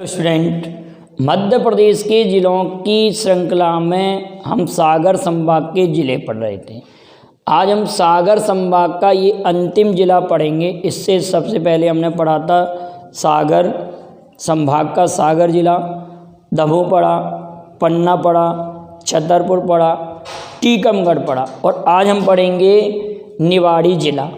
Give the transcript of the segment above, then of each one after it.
Student, Madhya Pradesh के ज़िलों की श्रृंखला में हम सागर संभाग के ज़िले पढ़ रहे थे। आज हम सागर संभाग का ये अंतिम ज़िला पढ़ेंगे। इससे सबसे पहले हमने पढ़ा था सागर संभाग का सागर ज़िला, दमोह पढ़ा, पन्ना पढ़ा, छतरपुर पढ़ा, टीकमगढ़ पढ़ा और आज हम पढ़ेंगे निवाड़ी ज़िला।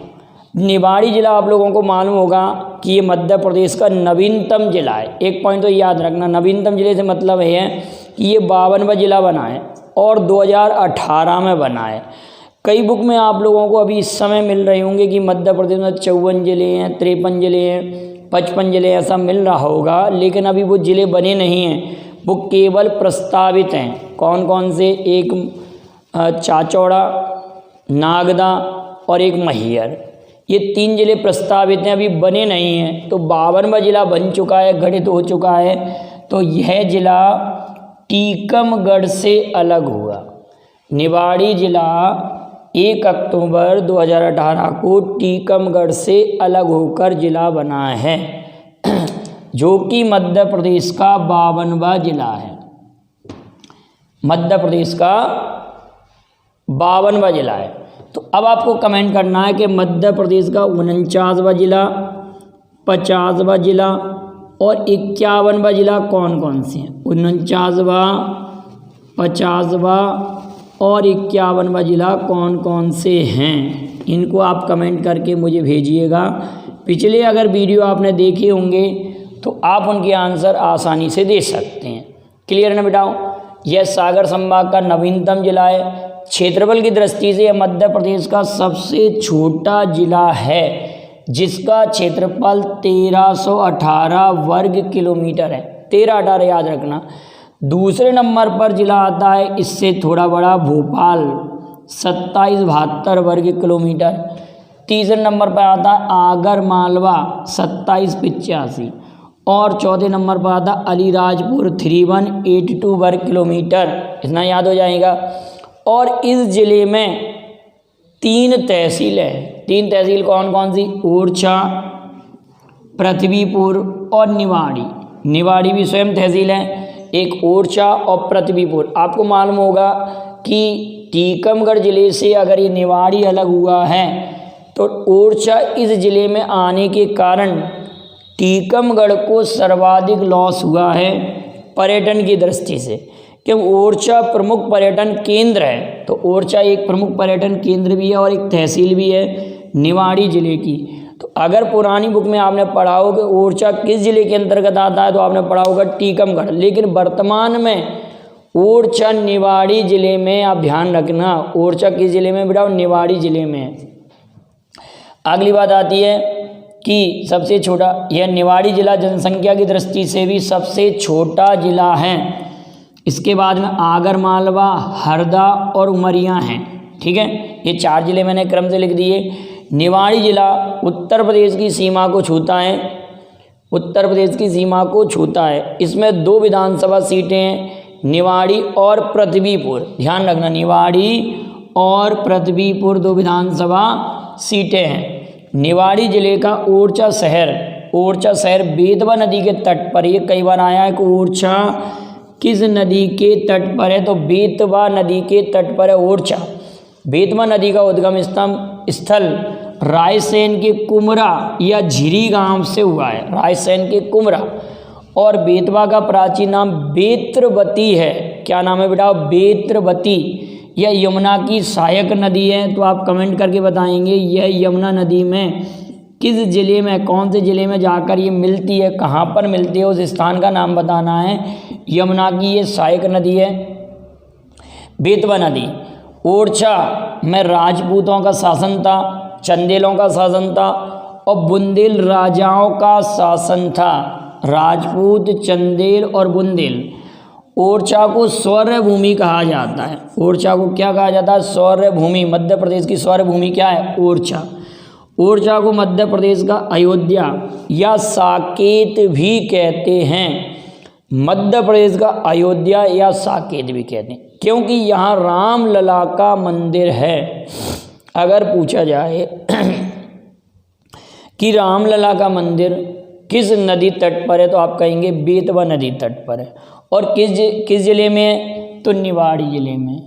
निवाड़ी ज़िला आप लोगों को मालूम होगा कि ये मध्य प्रदेश का नवीनतम ज़िला है। एक पॉइंट तो याद रखना, नवीनतम ज़िले से मतलब है कि ये 52वां ज़िला बना है और 2018 में बना है। कई बुक में आप लोगों को अभी इस समय मिल रहे होंगे कि मध्य प्रदेश में 54 ज़िले हैं, 53 ज़िले हैं, 55 ज़िले ऐसा मिल रहा होगा, लेकिन अभी वो ज़िले बने नहीं हैं। वो केवल प्रस्तावित हैं। कौन कौन से? एक चाचौड़ा, नागदा और एक मैहर। ये 3 ज़िले प्रस्तावित हैं, अभी बने नहीं हैं। तो 52वां ज़िला बन चुका है, गठित हो चुका है। तो यह ज़िला टीकमगढ़ से अलग हुआ। निवाड़ी ज़िला 1 अक्टूबर 2018 को टीकमगढ़ से अलग होकर ज़िला बना है, जो कि मध्य प्रदेश का 52वां ज़िला है। मध्य प्रदेश का 52वां ज़िला है। तो अब आपको कमेंट करना है कि मध्य प्रदेश का 49वां ज़िला, 50वां ज़िला और 51वां ज़िला कौन कौन से हैं। 49वां, 50वां और 51वां ज़िला कौन कौन से हैं, इनको आप कमेंट करके मुझे भेजिएगा। पिछले अगर वीडियो आपने देखे होंगे तो आप उनके आंसर आसानी से दे सकते हैं। क्लियर है ना बेटाओ? यह सागर संभाग का नवीनतम ज़िला है। क्षेत्रफल की दृष्टि से यह मध्य प्रदेश का सबसे छोटा ज़िला है, जिसका क्षेत्रफल 1318 वर्ग किलोमीटर है। 1318 याद रखना। दूसरे नंबर पर ज़िला आता है इससे थोड़ा बड़ा भोपाल, 2772 वर्ग किलोमीटर। तीसरे नंबर पर आता है आगर मालवा, 2785 और चौथे नंबर पर आता है अलीराजपुर, 3182 वर्ग किलोमीटर। इतना याद हो जाएगा। और इस ज़िले में 3 तहसील हैं। 3 तहसील कौन कौन सी? ओरछा, पृथ्वीपुर और निवाड़ी। निवाड़ी भी स्वयं तहसील है। एक ओरछा और पृथ्वीपुर। आपको मालूम होगा कि टीकमगढ़ ज़िले से अगर ये निवाड़ी अलग हुआ है तो ओरछा इस ज़िले में आने के कारण टीकमगढ़ को सर्वाधिक लॉस हुआ है पर्यटन की दृष्टि से, क्योंकि ओरछा प्रमुख पर्यटन केंद्र है। तो ओरछा एक प्रमुख पर्यटन केंद्र भी है और एक तहसील भी है निवाड़ी ज़िले की। तो अगर पुरानी बुक में आपने पढ़ा हो कि ओरछा किस ज़िले के अंतर्गत आता है तो आपने पढ़ा होगा टीकमगढ़, लेकिन वर्तमान में ओरछा निवाड़ी ज़िले में, आप ध्यान रखना, ओरछा किस ज़िले में बेटा? निवाड़ी ज़िले में। अगली बात आती है कि सबसे छोटा, यह निवाड़ी ज़िला जनसंख्या की दृष्टि से भी सबसे छोटा ज़िला है। इसके बाद में आगर मालवा, हरदा और उमरिया हैं। ठीक है, ये 4 ज़िले मैंने क्रम से लिख दिए। निवाड़ी ज़िला उत्तर प्रदेश की सीमा को छूता है। उत्तर प्रदेश की सीमा को छूता है। इसमें 2 विधानसभा सीटें हैं, निवाड़ी और पृथ्वीपुर। ध्यान रखना, निवाड़ी और पृथ्वीपुर 2 विधानसभा सीटें हैं। निवाड़ी ज़िले का ओरछा शहर बेतवा नदी के तट पर, ये कई बार आया है कि ओरछा किस नदी के तट पर है, तो बेतवा नदी के तट पर है ओरछा। बेतवा नदी का उद्गम स्थल रायसेन के कुमरा या झिरी गांव से हुआ है। रायसेन के कुमरा। और बेतवा का प्राचीन नाम बेत्रवती है। क्या नाम है बेटा? बेत्रवती। यह यमुना की सहायक नदी है। तो आप कमेंट करके बताएंगे यह यमुना नदी में किस ज़िले में, कौन से ज़िले में जाकर ये मिलती है, कहाँ पर मिलती है, उस स्थान का नाम बताना है। यमुना की ये सहायक नदी है बेतवा नदी। ओरछा में राजपूतों का शासन था, चंदेलों का शासन था और बुंदेल राजाओं का शासन था। राजपूत, चंदेल और बुंदेल। ओरछा को स्वर्ण भूमि कहा जाता है। ओरछा को क्या कहा जाता है? स्वर्ण भूमि। मध्य प्रदेश की स्वर्ण भूमि क्या है? ओरछा। ओरछा को मध्य प्रदेश का अयोध्या या साकेत भी कहते हैं। मध्य प्रदेश का अयोध्या या साकेत भी कहते हैं, क्योंकि यहाँ रामलला का मंदिर है। अगर पूछा जाए कि रामलला का मंदिर किस नदी तट पर है, तो आप कहेंगे बेतवा नदी तट पर है। और किस ज़िले में है, तो निवाड़ी ज़िले में।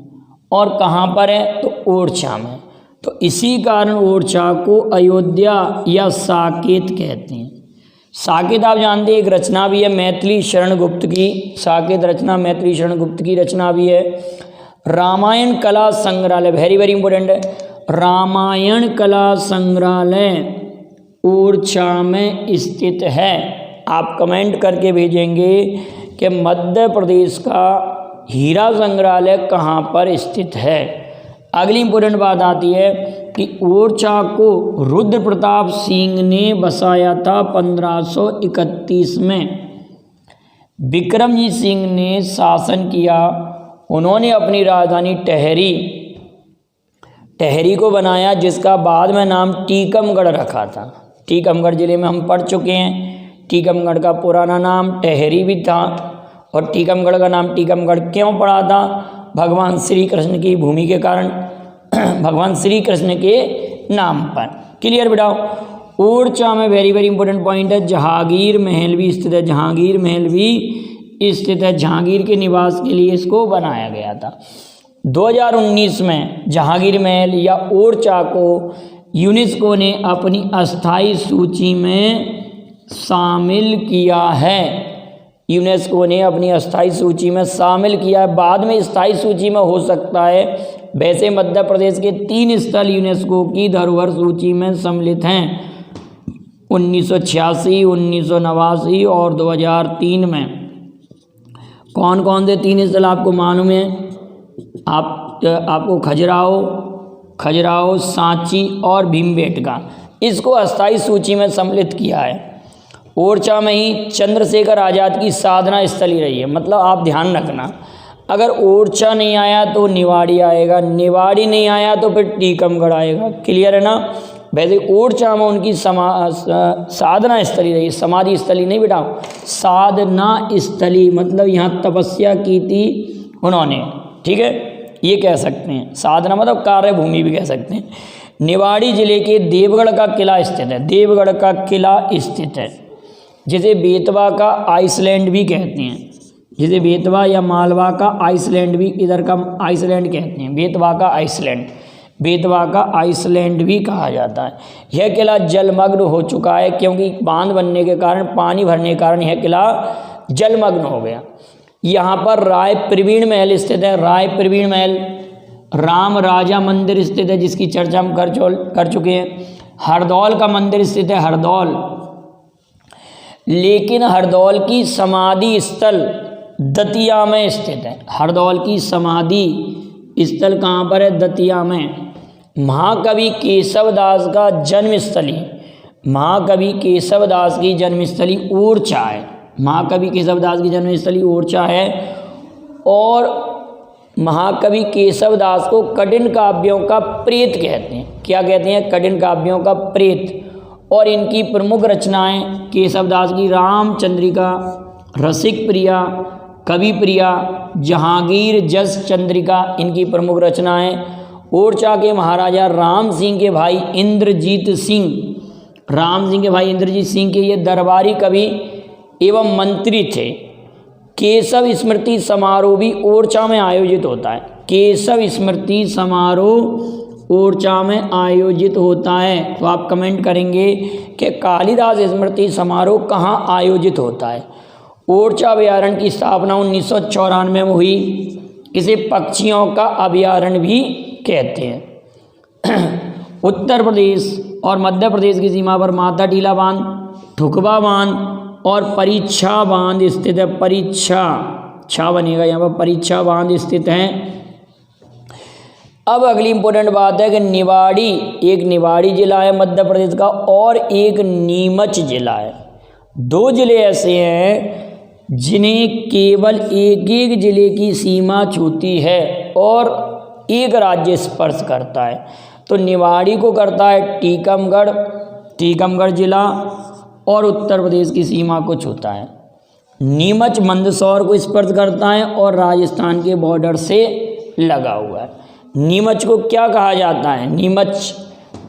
और कहाँ पर है, तो ओरछा में। तो इसी कारण ओरछा को अयोध्या या साकेत कहते हैं। साकेत आप जानते हैं एक रचना भी है मैथिली शरण गुप्त की, साकेत रचना मैथिली शरण गुप्त की रचना भी है। रामायण कला संग्रहालय, वेरी वेरी इंपॉर्टेंट है, रामायण कला संग्रहालय ओरछा में स्थित है। आप कमेंट करके भेजेंगे कि मध्य प्रदेश का हीरा संग्रहालय कहाँ पर स्थित है। अगली इंपॉर्टेंट बात आती है कि ओरछा को रुद्र प्रताप सिंह ने बसाया था 1531 में। विक्रमजीत सिंह ने शासन किया, उन्होंने अपनी राजधानी टहरी को बनाया, जिसका बाद में नाम टीकमगढ़ रखा था। टीकमगढ़ जिले में हम पढ़ चुके हैं। टीकमगढ़ का पुराना नाम टहरी भी था, और टीकमगढ़ का नाम टीकमगढ़ क्यों पड़ा था, भगवान श्री कृष्ण की भूमि के कारण, भगवान श्री कृष्ण के नाम पर। क्लियर बेटाओ। ओरछा में वेरी वेरी इंपॉर्टेंट पॉइंट है, जहांगीर महल भी स्थित है। जहांगीर महल भी स्थित है, जहांगीर के निवास के लिए इसको बनाया गया था। 2019 में जहांगीर महल या ओरछा को यूनेस्को ने अपनी अस्थायी सूची में शामिल किया है। यूनेस्को ने अपनी अस्थायी सूची में शामिल किया है, बाद में स्थायी सूची में हो सकता है। वैसे मध्य प्रदेश के 3 स्थल यूनेस्को की धरोहर सूची में सम्मिलित हैं, 1986, 1989 और 2003 में। कौन कौन से 3 स्थल आपको मालूम है? आपको खजुराहो, सांची और भीमबेटका, इसको अस्थायी सूची में सम्मिलित किया है। ओरछा में ही चंद्रशेखर आज़ाद की साधना स्थली रही है। मतलब आप ध्यान रखना, अगर ओरछा नहीं आया तो निवाड़ी आएगा, निवाड़ी नहीं आया तो फिर टीकमगढ़ आएगा। क्लियर है ना। वैसे ओरछा में उनकी साधना स्थली रही, समाधि स्थली नहीं बेटा, साधना स्थली, मतलब यहाँ तपस्या की थी उन्होंने। ठीक है, ये कह सकते हैं। साधना मतलब कार्य भूमि भी कह सकते हैं। निवाड़ी जिले के देवगढ़ का किला स्थित है। देवगढ़ का किला स्थित है, जिसे बेतवा का आइसलैंड भी कहते हैं। जिसे बेतवा या मालवा का आइसलैंड भी, इधर का आइसलैंड कहते हैं, बेतवा का आइसलैंड, बेतवा का आइसलैंड भी कहा जाता है। यह किला जलमग्न हो चुका है, क्योंकि बांध बनने के कारण, पानी भरने के कारण यह किला जलमग्न हो गया। यहाँ पर राय प्रवीण महल स्थित है। राय प्रवीण महल, राम राजा मंदिर स्थित है, जिसकी चर्चा हम कर चुके हैं। हरदौल का मंदिर स्थित है, हरदौल। लेकिन हरदौल की समाधि स्थल दतिया में स्थित है। हरदौल की समाधि स्थल कहाँ पर है? दतिया में। महाकवि केशवदास का जन्मस्थली, महाकवि केशवदास की जन्मस्थली ओरछा है। महाकवि केशवदास की जन्मस्थली ओरछा है। और महाकवि केशवदास को कठिन काव्यों का प्रेत कहते हैं। क्या कहते हैं? कठिन काव्यों का प्रेत। और इनकी प्रमुख रचनाएं केशवदास की रामचंद्रिका, रसिक प्रिया, कवि प्रिया, जहांगीर जस चंद्रिका, इनकी प्रमुख रचनाएं। ओरछा के महाराजा राम सिंह के भाई इंद्रजीत सिंह, राम सिंह के भाई इंद्रजीत सिंह के ये दरबारी कवि एवं मंत्री थे। केशव स्मृति समारोह भी ओरछा में आयोजित होता है। केशव स्मृति समारोह ओरछा में आयोजित होता है। तो आप कमेंट करेंगे कि कालिदास स्मृति समारोह कहाँ आयोजित होता है। ओरछा अभयारण्य की स्थापना 1994 में हुई। इसे पक्षियों का अभयारण्य भी कहते हैं। उत्तर प्रदेश और मध्य प्रदेश की सीमा पर माता टीला बांध, ठुकबा बांध और परीक्षा बांध स्थित है। परीक्षा छा बनेगा यहाँ पर, परीक्षा बांध स्थित हैं। अब अगली इंपॉर्टेंट बात है कि निवाड़ी, एक निवाड़ी जिला है मध्य प्रदेश का, और एक नीमच जिला है। 2 जिले ऐसे हैं जिन्हें केवल एक एक जिले की सीमा छूती है और एक राज्य स्पर्श करता है। तो निवाड़ी को करता है टीकमगढ़ जिला, और उत्तर प्रदेश की सीमा को छूता है। नीमच मंदसौर को स्पर्श करता है और राजस्थान के बॉर्डर से लगा हुआ है। नीमच को क्या कहा जाता है? नीमच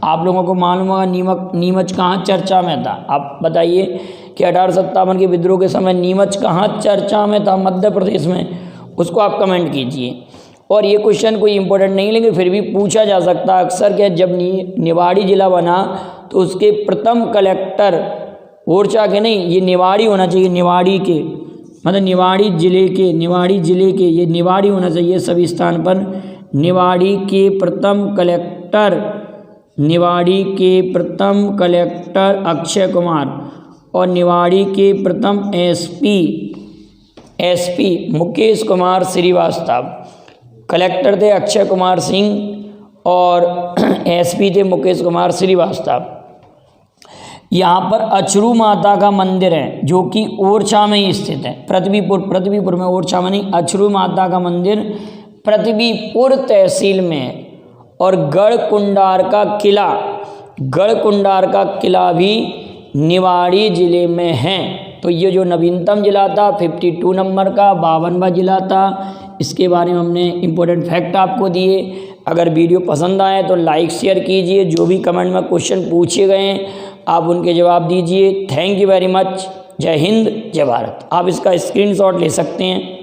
आप लोगों को मालूम होगा, नीमच कहाँ चर्चा में था? आप बताइए। कि 1857 के विद्रोह के समय नीमच कहाँ चर्चा में था, मध्य प्रदेश में, उसको आप कमेंट कीजिए। और ये क्वेश्चन कोई इंपॉर्टेंट नहीं लेकिन फिर भी पूछा जा सकता है अक्सर कि जब निवाड़ी जिला बना तो उसके प्रथम कलेक्टर ओरछा के नहीं, ये निवाड़ी होना चाहिए, निवाड़ी के मतलब निवाड़ी जिले के ये निवाड़ी होना चाहिए सभी स्थान पर। निवाड़ी के प्रथम कलेक्टर अक्षय कुमार और निवाड़ी के प्रथम एसपी मुकेश कुमार श्रीवास्तव। कलेक्टर थे अक्षय कुमार सिंह और एसपी थे मुकेश कुमार श्रीवास्तव। यहाँ पर अचरू माता का मंदिर है जो कि ओरछा में ही स्थित है, पृथ्वीपुर में, ओरछा में नहीं। अचरू माता का मंदिर पृथ्वीपुर तहसील में है। और गढ़कुंडार का किला भी निवाड़ी जिले में है। तो ये जो नवीनतम जिला था 52 नंबर का 52वां जिला था, इसके बारे में हमने इम्पोर्टेंट फैक्ट आपको दिए। अगर वीडियो पसंद आए तो लाइक शेयर कीजिए। जो भी कमेंट में क्वेश्चन पूछे गए हैं आप उनके जवाब दीजिए। Thank you very much. जय हिंद, जय भारत। आप इसका स्क्रीनशॉट ले सकते हैं।